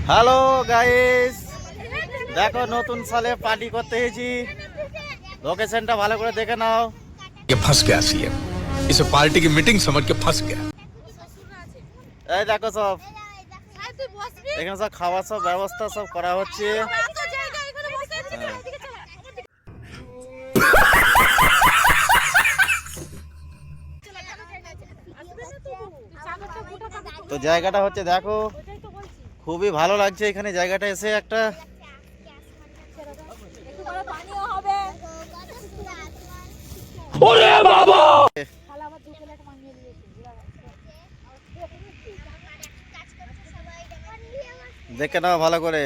Hello guys, দেখো নতুন সালে পার্টি করতে এসেছি। লোকেশনটা ভালো করে দেখে নাও। ये फंस गया सीएम। इसे पार्टी की मीटिंग समझ के फंस गया। এই দেখো সব এখানে সব খাওয়ার সব ব্যবস্থা সব করা হচ্ছে। তো জায়গাটা হচ্ছে দেখো, খুবই ভালো লাগছে এখানে জায়গাটা এসে। একটা দেখে নাও ভালো করে।